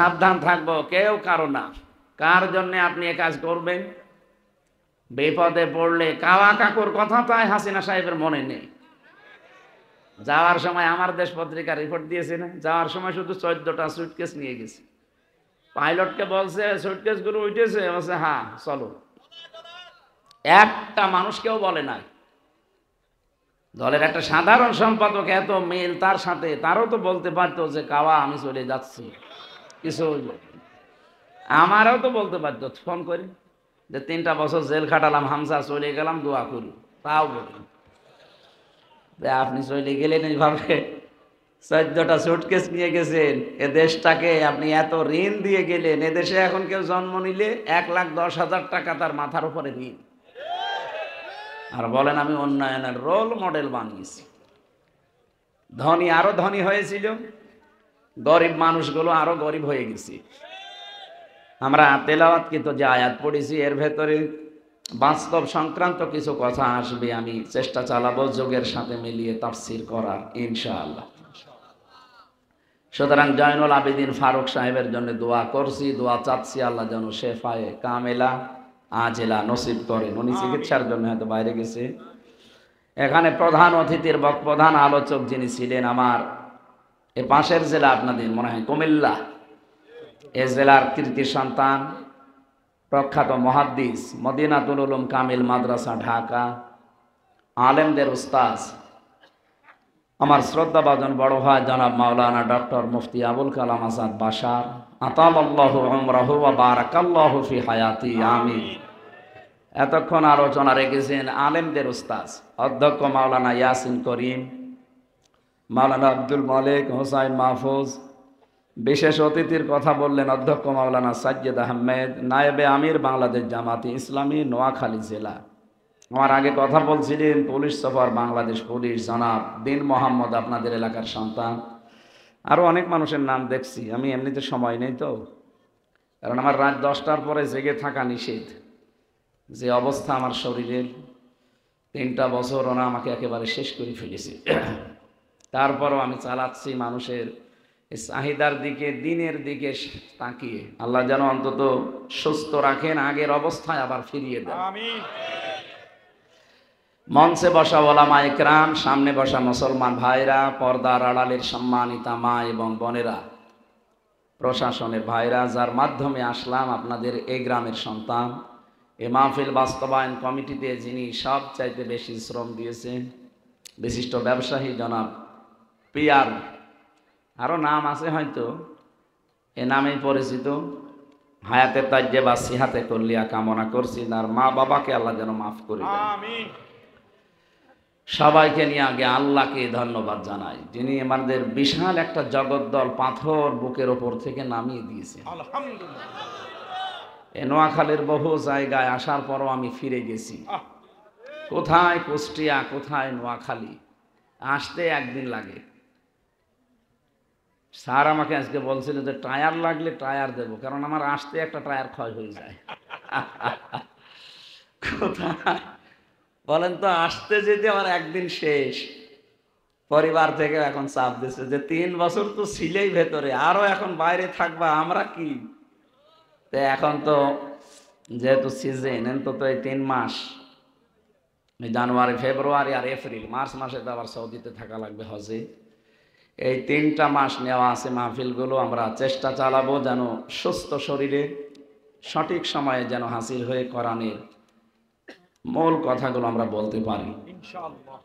সাবধান থাকবো, কেউ কারো না। কার জন্য আপনি এ কাজ করবেন? বিপদে পড়লে কাওয়া কাকুর কথা তাই হাসিনা সাহেবের মনে নেই। যাওয়ার সময় আমার দেশ পত্রিকা রিপোর্ট দিয়েছে না, যাওয়ার সময় শুধু 14টা সুটকেস নিয়ে গেছে। পাইলটকে বলছে সুটকেস গুলো উঠেছে, বলছে হ্যাঁ চলো। একটা মানুষ কেউ বলে নাই। দলের একটা সাধারণ সম্পাদক এত মিল তার সাথে, তারও তো বলতে পারতো যে কাওয়া আমি চলে যাচ্ছি, কিছু আমারও তো বলতে পারতো ফোন করে যে 3টা বছর জেল খাটালাম হামজা, চলে গেলাম, দোয়া করি। তাও বলি আপনি চলে গেলেন এইভাবে, 14টা সুটকেস নিয়ে গেছেন, এ দেশটাকে আপনি এত ঋণ দিয়ে গেলেন। এদেশে এখন কেউ জন্ম নিলে 1,10,000 টাকা তার মাথার উপরে ঋণ, আর বলেন আমি উন্নয়নের রোল মডেল বানিয়েছি। ধনী আরো ধনী হয়েছিল, গরিব মানুষগুলো আরো গরিব হয়ে গেছে। আমরা তেলাওয়াতকৃত যে আয়াত পড়েছি এর ভেতরে বাস্তব সংক্রান্ত কিছু কথা আসবে, আমি চেষ্টা চালাবো যুগের সাথে মিলিয়ে তাফসীর করার ইনশাআল্লাহ। সুতরাং জয়নুল আবেদিন ফারুক সাহেবের জন্য দোয়া করছি, দোয়া চাচ্ছি আল্লাহ যেন শেফায়ে কামেলা আজেলা নসিব করেন। উনি চিকিৎসার জন্য হয়তো বাইরে গেছে। এখানে প্রধান অতিথির প্রধান আলোচক যিনি ছিলেন, আমার এ পাশের জেলা আপনাদের মনে হয় কুমিল্লা, এ জেলার কৃতি সন্তান প্রখ্যাত মুহাদ্দিস, মদিনাতুল উলুম কামিল মাদ্রাসা ঢাকা, আলেমদের উস্তাদ, আমার শ্রদ্ধাভাজন বড় ভাই জনাব মাওলানা ডক্টর মুফতি আবুল কালাম আজাদ বাশার, আতালাল্লাহু উমরাহু ওয়া বারাকাল্লাহু ফি হায়াতি, আমিন। এতক্ষণ আলোচনা রেখেছেন আলেমদের উস্তাদ অধ্যক্ষ মাওলানা ইয়াসিন করিম, মাওলানা আব্দুল মালিক হোসাইন মাহফুজ। বিশেষ অতিথির কথা বললেন অধ্যক্ষ মাওলানা সাজ্জেদ আহমেদ, নায়েবে আমির বাংলাদেশ জামাতি ইসলামী নোয়াখালী জেলা। আমার আগে কথা বলছিলেন পুলিশ সুপার বাংলাদেশ পুলিশ জনাব দিন মোহাম্মদ, আপনাদের এলাকার সন্তান। আরও অনেক মানুষের নাম দেখছি, আমি এমনিতে সময় নেই তো, কারণ আমার রাত 10টার পরে জেগে থাকা নিষেধ। যে অবস্থা আমার শরীরের, 3টা বছর ওরা আমাকে একেবারে শেষ করে ফেলেছে। তারপরও আমি চালাচ্ছি মানুষের চাহিদার দিকে, দিনের দিকে তাকিয়ে। আল্লাহ যেন অন্তত সুস্থ রাখেন, আগের অবস্থায় আবার ফিরিয়ে দেন। মঞ্চে বসা ওলামা ইকরাম, সামনে বসা মুসলমান ভাইরা, পর্দার আড়ালের সম্মানিতা মা এবং বোনেরা, প্রশাসনের ভাইরা, যার মাধ্যমে আসলাম, আপনাদের এই গ্রামের সন্তান, এ মাহফিল বাস্তবায়ন কমিটিতে যিনি সবচাইতে বেশি শ্রম দিয়েছেন, বিশিষ্ট ব্যবসায়ী জনাব পিয়ার, আরও নাম আছে হয়তো, এ নামেই পরিচিত, হায়াতে তাজ্জেবা সিহাতে কল্লিয়া কামনা করছি। তার মা বাবাকে আল্লাহ যেন মাফ করে দেন। আমিন। সবাইকে নিয়ে আগে আল্লাহকে ধন্যবাদ জানাই, যিনি আমাদের বিশাল একটা জগদ্দল পাথর বুকের ওপর থেকে নামিয়ে দিয়েছেন। আলহামদুলিল্লাহ। এ নোয়াখালীর বহু জায়গায় আসার পরও আমি ফিরে গেছি, কোথায় কুষ্টিয়া, কোথায় নোয়াখালী, আসতে একদিন লাগে। স্যার আমাকে আজকে বলছিল যে টায়ার লাগলে টায়ার দেবো, কারণ আমার আসতে একটা টায়ার ক্ষয় হয়ে যায়। কোথায় বলেন তো, আসতে যেতে আমার একদিন শেষ। পরিবার থেকে এখন চাপ দিচ্ছে যে 3 বছর তো ছিলেই ভেতরে, আরো এখন বাইরে থাকবা, আমরা কি। এখন তো যেহেতু সিজন, তো এই 3 মাস, জানুয়ারি ফেব্রুয়ারি আর এপ্রিল, মার্চ মাসে তো আবার সৌদিতে থাকা লাগবে হজে। এই 3টা মাস নেওয়া আছে মাহফিলগুলো, আমরা চেষ্টা চালাবো যেন সুস্থ শরীরে সঠিক সময়ে যেন হাসিল হয়ে কোরআনের মূল কথাগুলো আমরা বলতে পারি ইনশাআল্লাহ।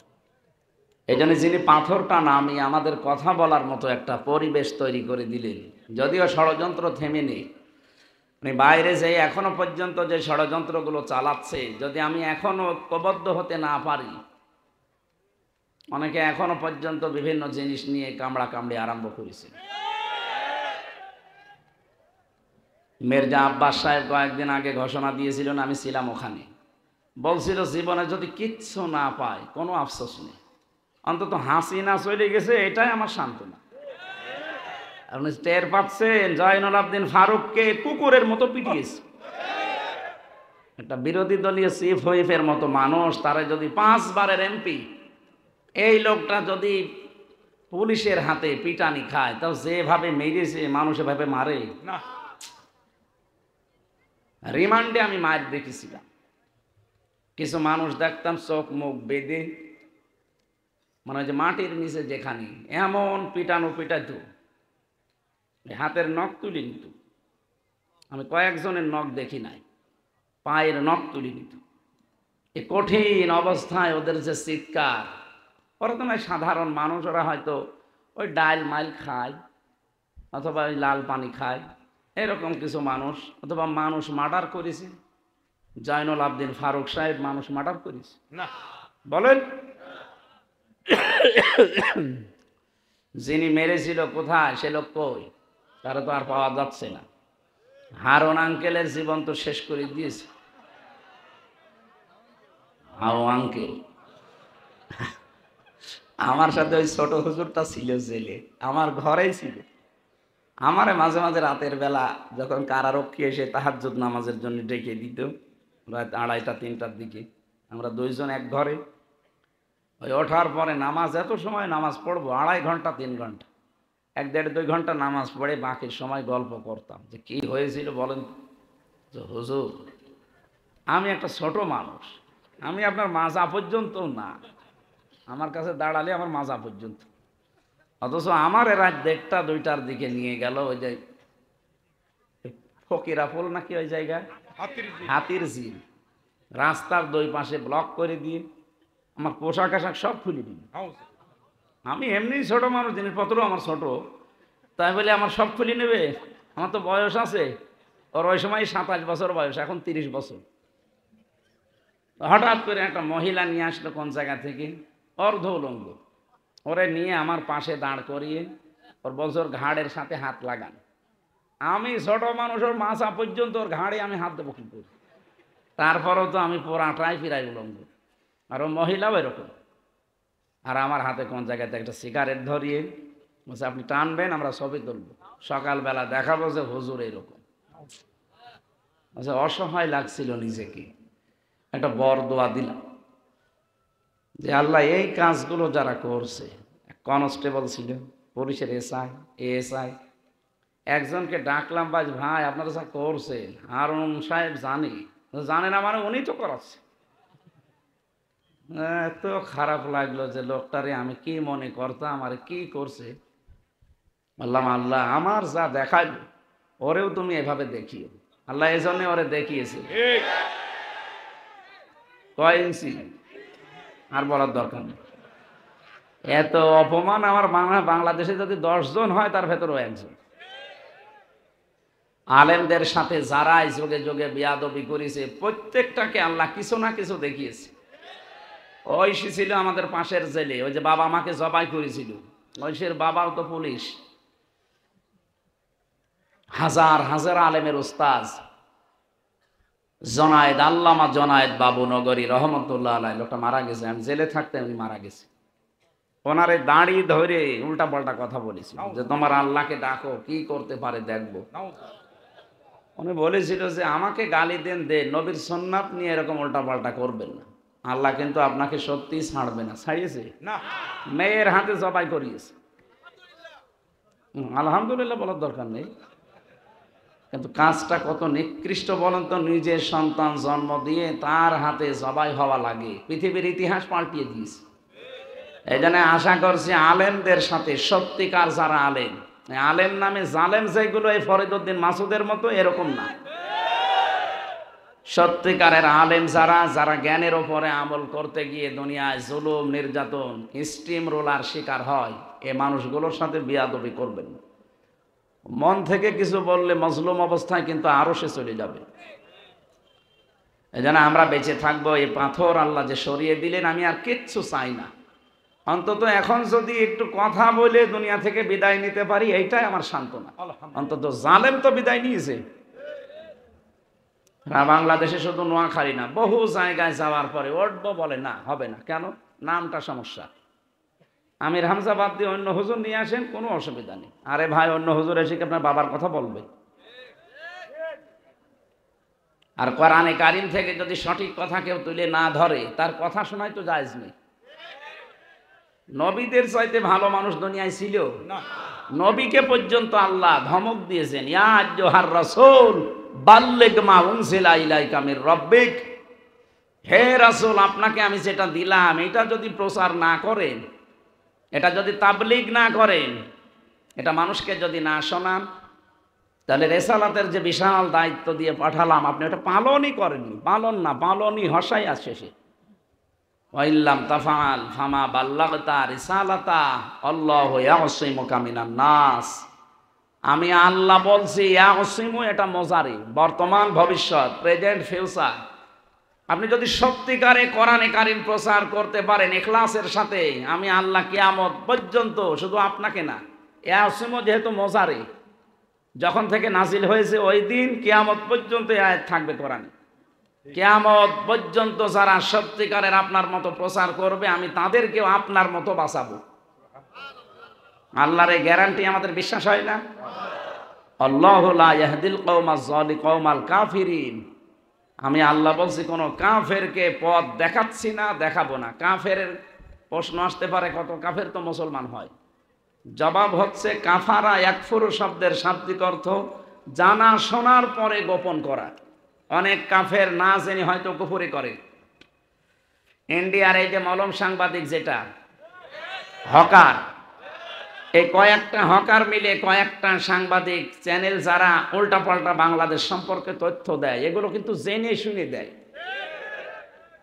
এই জন্য যিনি পাথরটা নামিয়ে আমাদের কথা বলার মতো একটা পরিবেশ তৈরি করে দিলেন, যদিও ষড়যন্ত্র থেমে নেই, বাইরে যে এখনো পর্যন্ত যে ষড়যন্ত্রগুলো চালাচ্ছে, যদি আমি এখনো ঐক্যবদ্ধ হতে না পারি, অনেকে এখনো পর্যন্ত বিভিন্ন জিনিস নিয়ে কামড়া কামড়ি আরম্ভ করেছে। মির্জা আব্বাস সাহেব কয়েকদিন আগে ঘোষণা দিয়েছিলেন, আমি ছিলাম ওখানে, বলছিল জীবনে যদি কিচ্ছু না পায় কোনো আফসোস নেই, অন্তত হাসিনা চলে গেছে এটাই আমার সান্ত্বনা। আপনি টের পাচ্ছেন জয়নুল আবেদিন ফারুককে কুকুরের মতো পিটিয়েছে। একটা বিরোধী দলীয় চিফ হুইপের মতো মানুষ, তারা যদি 5 বারের এমপি, এই লোকটা যদি পুলিশের হাতে পিটানি খায়, তাও যেভাবে মেরেছে মানুষ এভাবে মারে না। রিমান্ডে আমি মার দেখেছিলাম, কিছু মানুষ দেখতাম চোখ মুখ বেঁধে, মানে ওই যে মাটির নিচে যেখানে এমন পিটানো পিটাইতো, হাতের নখ তুলে নিত। আমি কয়েকজনের নখ দেখি নাই, পায়ের নখ তুলে নিত। এই কঠিন অবস্থায় ওদের যে চিৎকার, ওরা তো নয় সাধারণ মানুষ, ওরা হয়তো ওই ডাইল মাইল খায় অথবা ওই লাল পানি খায়, এরকম কিছু মানুষ, অথবা মানুষ মার্ডার করেছে। জয়নুল আবদিন ফারুক সাহেব মানুষ মার্ডার করেছে না। বলেন। যিনি মেরেছিল কোথায়, সে লোক কই, তারা তো আর পাওয়া যাচ্ছে না। হারুন আঙ্কেলের জীবন তো শেষ করে দিয়েছে। হাও আঙ্কেল, আমার সাথে ওই ছোট হুজুরটা ছিল জেলে, আমার ঘরেই ছিল। আমারে মাঝে মাঝে রাতের বেলা যখন কারারক্ষী এসে তাহাজ্জুদ নামাজের জন্য ডেকে দিত, রাত 2:30 3টার দিকে, আমরা দুইজন এক ঘরে, ওই ওঠার পরে নামাজ, এত সময় নামাজ পড়বো, 2.5 ঘন্টা 3 ঘন্টা, 1.5-2 ঘন্টা নামাজ পড়ে বাকির সময় গল্প করতাম যে কি হয়েছিল বলেন। যে হুজুর, আমি একটা ছোট মানুষ, আমি আপনার মাজা পর্যন্ত না, আমার কাছে দাঁড়ালে আমার মাজা পর্যন্ত, অথচ আমার রাত 1টা 2টার দিকে নিয়ে গেল ওই যে ফকিরাপুল নাকি ওই জায়গায়, হাতির ঝিল, রাস্তার দুই পাশে ব্লক করে দিয়ে আমার পোশাক আশাক সব খুলে দিল। আমি এমনি ছোট মানুষ, জিনিসপত্র আমার ছোট, তাই বলে আমার সব খুলে নেবে? আমার তো বয়স আছে, ওর ওই সময় 27 বছর বয়স, এখন 30 বছর। হঠাৎ করে একটা মহিলা নিয়ে আসলো কোন জায়গা থেকে, অর্ধ উলঙ্গ, ওরে নিয়ে আমার পাশে দাঁড় করিয়ে ওর বছর ঘাড়ের সাথে হাত লাগান। আমি ছোট মানুষ, ওর মাথা পর্যন্ত ওর ঘাড়ে আমি হাত দেবো কি করি? তারপরও তো আমি পুরাটাই ফিরাই উলঙ্গ, আর ও মহিলাও এরকম। আর আমার হাতে কোন জায়গাতে একটা সিগারেট ধরিয়ে বলছে আপনি টানবেন, আমরা ছবি তুলব, সকালবেলা দেখাবো যে হুজুর এরকম। আচ্ছা, অসহায় লাগছিল নিজেকে, একটা বর দোয়া দিলাম যে আল্লাহ এই কাজগুলো যারা করছে, কনস্টেবল ছিল, পুলিশের এএসআই, একজনকে ডাকলাম, ভাই আপনারা যা করছেন, হারুন সাহেব জানে না মানে উনি তো করাচ্ছে। এত খারাপ লাগলো যে লোকটারে আমি কি মনে করতাম আর কি করছে। বললাম আল্লাহ আমার যা দেখাইল ওরেও তুমি এভাবে দেখিও। আল্লাহ এই জন্য ওরে দেখিয়েছে। কয় ইঞ্চি আর বলার দরকার নেই। এত অপমান আমার বাংলাদেশে যদি 10 জন হয় তার ভেতরেও একজন। আলেমদের সাথে যারা যোগে যোগে বিয়াদবি করেছে প্রত্যেকটাকে আল্লাহ কিছু না কিছু দেখিয়েছে। ঐশী ছিল আমাদের পাশের জেলে, ওই যে বাবা আমাকে জবাই করেছিল, ঐশীর বাবাও তো পুলিশ। হাজার হাজার আলেমের উস্তাজ জনায়েদ, আল্লামা জনায়েদ বাবু নগরী রহমতুল্লাহ আলাইহি, লোকটা মারা গেছে, আমি জেলে থাকতে উনি মারা গেছে। ওনারে দাঁড়ি ধরে উল্টা পাল্টা কথা বলেছিল যে তোমার আল্লাহকে ডাকো, কি করতে পারে দেখবো। উনি বলেছিল যে আমাকে গালি দেন, নবীর সুন্নাত নিয়ে এরকম উল্টা পাল্টা করবেন না, আল্লাহ কিন্তু আপনাকে সত্যি ছাড়বে না। ছাড়িয়েছে না, মেয়ের হাতে জবাই করিয়েছে। আলহামদুলিল্লাহ বলার দরকার নেই, কিন্তু কাজটা কত নিকৃষ্ট বলেন তো, নিজের সন্তান জন্ম দিয়ে তার হাতে জবাই হওয়া লাগে, পৃথিবীর ইতিহাস পাল্টিয়ে দিয়েছে। এই জন্য আশা করছি আলেমদের সাথে সত্যিকার যারা আলেম, আলেম নামে জালেম যেগুলো এই ফরিদউদ্দিন মাসুদের মতো এরকম না, সত্যিকারের আলেম যারা, যারা জ্ঞানের ওপরে আমল করতে গিয়ে দুনিয়ায় জুলুম নির্যাতন স্টিম রোলার শিকার হয়, এ মানুষগুলোর সাথে বিয়াদবি করবেন। মন থেকে কিছু বললে মজলুম অবস্থায় কিন্তু আরো সে চলে যাবে। এই জন্য আমরা বেঁচে থাকবো, এই পাথর আল্লাহ যে সরিয়ে দিলেন, আমি আর কিচ্ছু চাই না। অন্তত এখন যদি একটু কথা বলে দুনিয়া থেকে বিদায় নিতে পারি, এইটাই আমার সান্ত্বনা। অন্তত জালেম তো বিদায় নিয়েছে। বাংলাদেশে শুধু নোয়াখালী না, বহু জায়গায় যাওয়ার পরে উঠবো বলে না, হবে না। কেন? নামটা সমস্যা। আমির হামজা বাদ দিয়ে অন্য হুজুর নিয়ে আসেন, কোনো অসুবিধা নেই। আরে ভাই, অন্য হুজুর এসে কি আপনার বাবার কথা বলবে? আর কোরআনে কারিম থেকে যদি সঠিক কথা কেউ তুলে না ধরে, তার কথা শোনাই তো জায়েজ নেই। নবীদের চাইতে ভালো মানুষ দুনিয়ায় ছিল না। নবীকে পর্যন্ত আল্লাহ ধমক দিয়েছেন, ইয়া আইয়ুহার রাসূল বাল্লিগ মা উনজিলা ইলাইকা মির রাব্বিক। হে রাসূল, আপনাকে আমি যেটা দিলাম এটা যদি প্রচার না করেন, এটা যদি তাবলীগ না করেন, এটা মানুষকে যদি না শোনান, তাহলে রেসালাতের যে বিশাল দায়িত্ব দিয়ে পাঠালাম আপনি ওটা পালনই করেননি। পালন না, পালনই হসাই আছে সে। ওয়াইল্লাম তাফআল ফামা বাল্লাগতা রিসালাতা আল্লাহু ইয়াসিমুকা মিনান নাস। আমি আল্লাহ বলছি, ইয়াসিমু এটা মুজারি, বর্তমান ভবিষ্যৎ, প্রেজেন্ট ফিউচার। আপনি যদি সত্যিকারে কোরআনে কারীম প্রচার করতে পারেন ইখলাসের সাথে, আমি আল্লাহ কিয়ামত পর্যন্ত, শুধু আপনাকে না, ইয়াসিমু যেহেতু মুজারি, যখন থেকে নাজিল হয়েছে ওই দিন কিয়ামত পর্যন্ত এই আয়াত থাকবে কোরআনে। কিয়ামত পর্যন্ত যারা সত্যিকারের আপনার মতো প্রচার করবে, আমি তাদেরকেও আপনার মতো বাঁচাবো। আল্লাহর এই গ্যারান্টি আমাদের বিশ্বাস হয় না? আল্লাহু লা ইয়াহদিল কওমাল কাফিরিন। আমি আল্লাহ বলছি, কোন কাফেরকে পথ দেখাচ্ছি না, দেখাবো না। কাফেরের প্রশ্ন আসতে পারে, কত কাফের তো মুসলমান হয়। জবাব হচ্ছে, কাফারা ইয়াকফুরু শব্দের শাব্দিক অর্থ জানা শোনার পরে গোপন করা। অনেক কাফের না জেনে হয়তো কুফরি করে। ইন্ডিয়ার এই যে মলম সাংবাদিক, যেটা হকার, এই কয়েকটা হকার মিলে কয়েকটা সাংবাদিক চ্যানেল যারা উল্টাপাল্টা বাংলাদেশ সম্পর্কে তথ্য দেয়, এগুলো কিন্তু জেনে শুনে দেয়।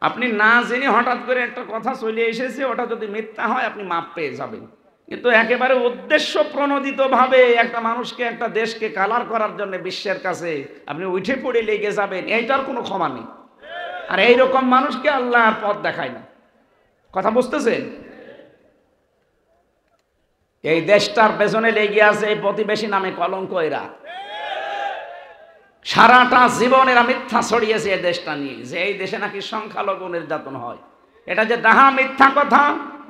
আপনি না জেনে হঠাৎ করে একটা কথা চলে এসেছে, ওটা যদি মিথ্যা হয় আপনি মাপ পেয়ে যাবেন। কিন্তু একেবারে উদ্দেশ্য প্রণোদিত ভাবে একটা মানুষকে, একটা দেশকে কালার করার জন্য বিশ্বের কাছে আপনি উঠে পড়ে লেগে যাবেন, এইটার কোনো ক্ষমা নেই। আর এইরকম মানুষকে আল্লাহর পথ দেখায় না। কথা বুঝতেছেন? এই দেশটার পেছনে লেগে আছে এই প্রতিবেশী নামে কলঙ্ক। এরা সারাটা জীবন এরা মিথ্যা ছড়িয়েছে এই দেশটা নিয়ে, যে এই দেশে নাকি সংখ্যালঘু নির্যাতন হয়। এটা যে ডাহা মিথ্যা কথা,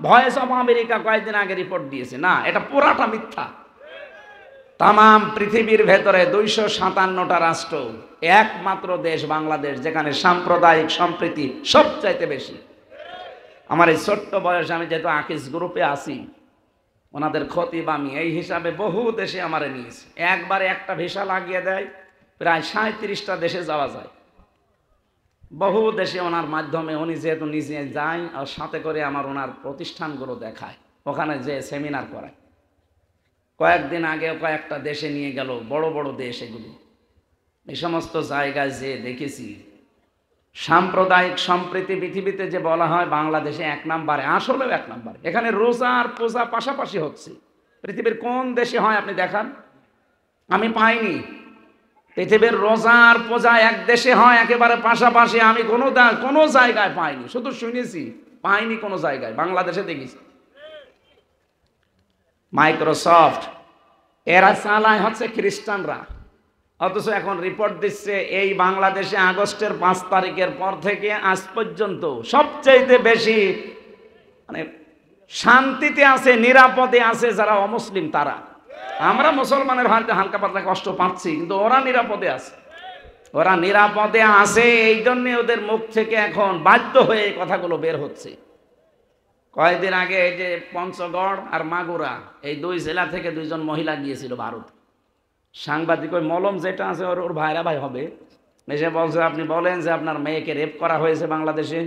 ভয়েস অফ আমেরিকা কয়েকদিন আগে রিপোর্ট দিয়েছে, না, এটা পুরাটা মিথ্যা। তামাম পৃথিবীর ভেতরে 257টা রাষ্ট্র, একমাত্র দেশ বাংলাদেশ যেখানে সাম্প্রদায়িক সম্প্রীতি সবচাইতে বেশি। আমার এই ছোট্ট বয়সে আমি যেহেতু আকিস গ্রুপে আছি, ওনাদের খতিব আমি, এই হিসাবে বহু দেশে আমারে নিয়েছে। একবারে একটা ভিসা লাগিয়ে দেয়, প্রায় 37টা দেশে যাওয়া যায়। বহু দেশে ওনার মাধ্যমে উনি যেহেতু নিজে যায়, আর সাথে করে আমার ওনার প্রতিষ্ঠানগুলো দেখায়, ওখানে যে সেমিনার করায়। কয়েকদিন আগে কয়েকটা দেশে নিয়ে গেল, বড় বড় দেশ এগুলো। এই সমস্ত জায়গায় যে দেখেছি সাম্প্রদায়িক সম্প্রীতি পৃথিবীতে যে বলা হয় বাংলাদেশে 1 নম্বরে, আসলেও 1 নম্বরে। এখানে রোজা আর পূজা পাশাপাশি হচ্ছে। পৃথিবীর কোন দেশে হয় আপনি দেখান? আমি পাইনি। পৃথিবীর রোজা আর পূজা এক দেশে হয় একেবারে পাশাপাশি, আমি কোনো জায়গায় পাইনি, শুধু শুনেছি, পাইনি কোনো জায়গায়। বাংলাদেশে দেখেছি। মাইক্রোসফট এরা চালায় হচ্ছে খ্রিস্টানরা, অথচ এখন রিপোর্ট দিচ্ছে এই বাংলাদেশে আগস্টের 5 তারিখের পর থেকে আজ পর্যন্ত সবচেয়ে বেশি মানে শান্তিতে আছে, নিরাপদে আছে যারা অমুসলিম তারা। আমরা মুসলমানের হাতে হালকা পাতলা কষ্ট পাচ্ছি, কিন্তু ওরা নিরাপদে আছে। ওরা নিরাপদে আছে, এই জন্য ওদের মুখ থেকে এখন বাধ্য হয়ে এই কথাগুলো বের হচ্ছে। কয়েকদিন আগে এই যে পঞ্চগড় আর মাগুরা, এই 2 জেলা থেকে 2 জন মহিলা গিয়েছিল ভারত। সাংবাদিক ওই মলম যেটা আছে ওর ভাইরা ভাই হবে, এসে বলছে, আপনি বলেন যে আপনার মেয়েকে রেপ করা হয়েছে বাংলাদেশে,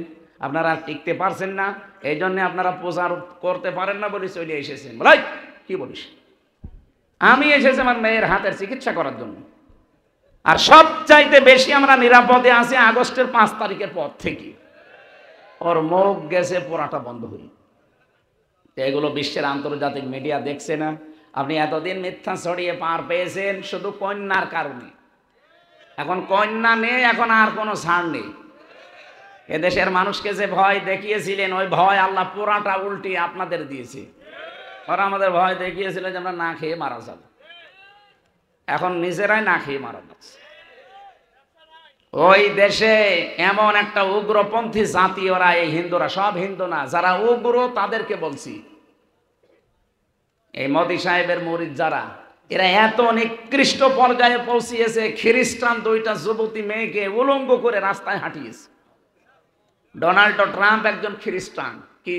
আপনারা টিকতে পারছেন না, এই জন্য আপনারা প্রচার করতে পারেন না বলে চলে এসেছেন। বলাই কি বলিস? আমি এসেছি আমার মেয়ের হাতের চিকিৎসা করার জন্য। আর সবচাইতে বেশি আমরা নিরাপদে আছি আগস্টের 5 তারিখের পর থেকে। ওর মুখ গেছে পোড়াটা বন্ধ হয়ে। এগুলো বিশ্বের আন্তর্জাতিক মিডিয়া দেখছে না? আপনি এতদিন মিথ্যা ছড়িয়ে পার পেয়েছেন শুধু কন্যার কারণে। এখন কন্যা নেই, এখন আর কোনো ছাড় নেই। এদেশের মানুষকে যে ভয় দেখিয়েছিলেন, ওই ভয় আল্লাহ পুরাটা উল্টিয়ে আপনাদের দিয়েছে। ওরা আমাদের ভয় দেখিয়েছিল যে আমরা না খেয়ে মারা যাব, এখন নিজেরাই না খেয়ে মারা যাচ্ছে। ওই দেশে এমন একটা উগ্রপন্থী জাতি, ওরা এই হিন্দুরা, সব হিন্দু না, যারা উগ্র তাদেরকে বলছি, এই মোদি সাহেবের মুরিদ যারা, এরা এত নিকৃষ্ট পর্যায়ে পৌঁছিয়েছে, খ্রিস্টান 2টা যুবতী মেয়েকে উলঙ্গ করে রাস্তায় হাঁটিয়েছে। ডোনাল্ড ট্রাম্প একজন খ্রিস্টান, কি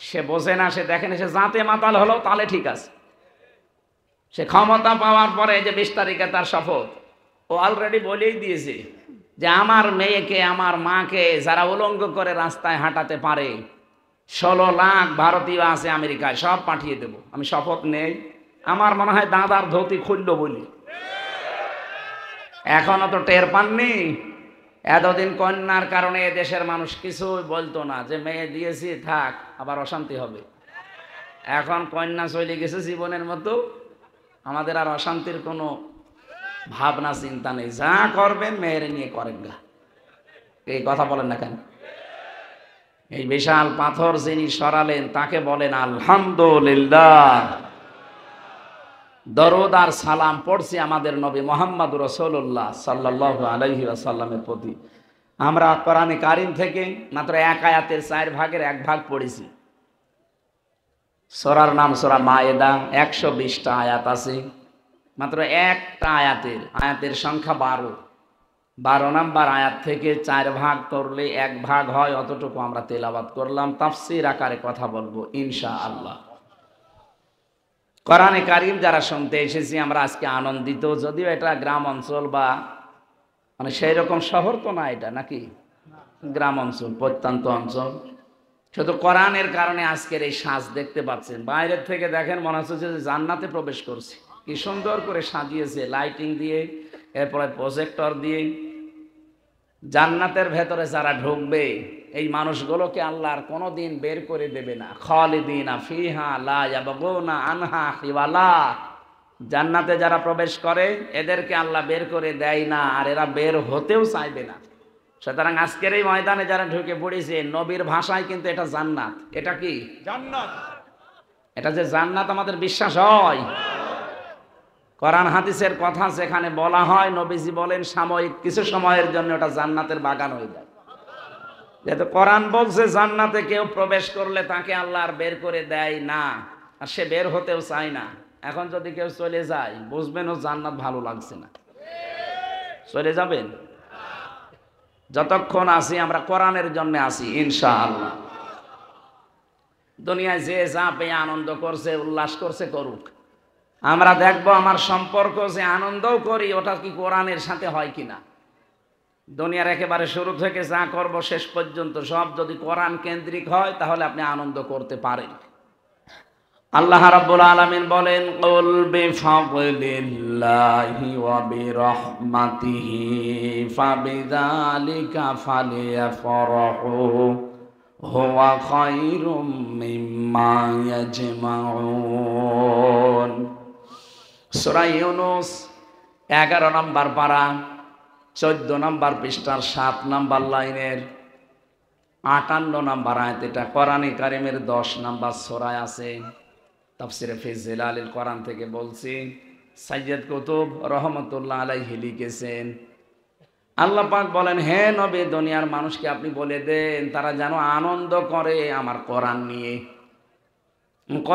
সে বোঝে না, সে দেখেন সে জাতে মাতাল হলো, তাহলে ঠিক আছে। সে ক্ষমতা পাওয়ার পরে যে 20 তারিখে তার শপথ, ও অলরেডি বলেই দিয়েছে যে আমার মেয়েকে, আমার মাকে যারা উলঙ্গ করে রাস্তায় হাঁটাতে পারে, 16 লাখ ভারতীয় আছে আমেরিকায়, সব পাঠিয়ে দেব। আমি শপথ নেই। আমার মনে হয় দাদার ধুতি খুলল বলি। এখনো তো টের পাননি। এতদিন কন্যার কারণে দেশের মানুষ কিছুই বলতো না, যে মেয়ে দিয়েছি থাক, আবার অশান্তি হবে। এখন কন্যা চলে গেছে জীবনের মতো, আমাদের আর অশান্তির কোনো ভাবনা চিন্তা নেই। যা করবেন মেয়ের নিয়ে করেন গা। এই কথা বলেন না কেন? এই বিশাল পাথর যিনি সরালেন তাকে বলেন আলহামদুলিল্লাহ। দরুদ আর সালাম পড়ছি আমাদের নবী মুহাম্মদ রাসূলুল্লাহ সাল্লাল্লাহু আলাইহি ওয়াসাল্লামের প্রতি। আমরা কোরআনে কারীম থেকে মাত্র এক আয়াতের 4 ভাগের 1 ভাগ পড়েছি। সূরার নাম সূরা মায়েদা, 120টা আয়াত আছে। মাত্র একটা আয়াতের সংখ্যা 12 নম্বর আয়াত থেকে 4 ভাগ করলে 1 ভাগ হয়, অতটুকু আমরা তেলাওয়াত করলাম। তাফসীর আকারে কথা বলবো ইনশাআল্লাহ। কোরআনে কারীম যারা শুনতে এসেছি আমরা আজকে আনন্দিত, যদিও এটা গ্রাম অঞ্চল বা মানে সেই রকম শহর তো না, এটা নাকি গ্রাম অঞ্চল, প্রত্যন্ত অঞ্চল। শুধু কোরআনের কারণে আজকের এই সাজ দেখতে পাচ্ছেন। বাইরের থেকে দেখেন মনে হচ্ছে যে জান্নাতে প্রবেশ করছে। কি সুন্দর করে সাজিয়েছে লাইটিং দিয়ে, এরপরে প্রজেক্টর দিয়ে। জান্নাতের ভেতরে যারা ঢুকবে এই মানুষগুলোকে আল্লাহ আর কোনোদিন বের করে দেবে না। খালিদিনা ফিহা লা ইয়াবগুনা আনহা হিওয়ালা। জান্নাতে যারা প্রবেশ করে এদেরকে আল্লাহ বের করে দেয় না, আর এরা বের হতেও চাইবে না। সুতরাং আজকের এই ময়দানে যারা ঢুকে পড়েছে, নবীর ভাষায় কিন্তু এটা জান্নাত। এটা কি জান্নাত? এটা যে জান্নাত আমাদের বিশ্বাস হয়। কোরআন হাদিসের কথা যেখানে বলা হয়, নবীজি বলেন সাময়িক কিছু সময়ের জন্য ওটা জান্নাতের বাগান হয়ে যায়। যেহেতু কোরআন বলছে জান্নাতে কেউ প্রবেশ করলে তাকে আল্লাহ আর বের করে দেয় না, আর সে বের হতেও চায় না। এখন যদি কেউ চলে যায় বুঝবেন ও জান্নাত ভালো লাগছে না, চলে যাবেন। যতক্ষণ আসি আমরা কোরআনের জন্য আসি ইনশাআল্লাহ। দুনিয়ায় যে যা পেয়ে আনন্দ করছে, উল্লাস করছে, করুক। আমরা দেখবো আমার সম্পর্ক যে আনন্দও করি ওটা কি কোরআনের সাথে হয় কিনা। দুনিয়ার একেবারে শুরু থেকে যা করব শেষ পর্যন্ত সব যদি কোরআন কেন্দ্রিক হয় তাহলে আপনি আনন্দ করতে পারেন। আল্লাহ রাব্বুল আলামিন বলেন, কুল বিফাদলিল্লাহি ওয়া বিরহমাতিহি ফাবিযালিকা ফালিয়াফরাহু হুয়া খায়রুম মিম্মা ইয়াজমাউন। সূরা ইউনূস 11 নম্বর পারা, 14 নম্বর পৃষ্ঠার 7 নম্বর লাইনের 58 নম্বর আয়াত। এটা কোরআনে কারীমের 10 নম্বর সূরায় আছে। তাফসীরে ফি জিলালিল কোরআন থেকে বলছি, সাইয়্যিদ কুতুব রহমাতুল্লাহ আলাইহি লিখেছেন, আল্লাহ পাক বলেন, হে নবী, দুনিয়ার মানুষকে আপনি বলে দেন তারা যেন আনন্দ করে আমার কোরআন নিয়ে। কোরআন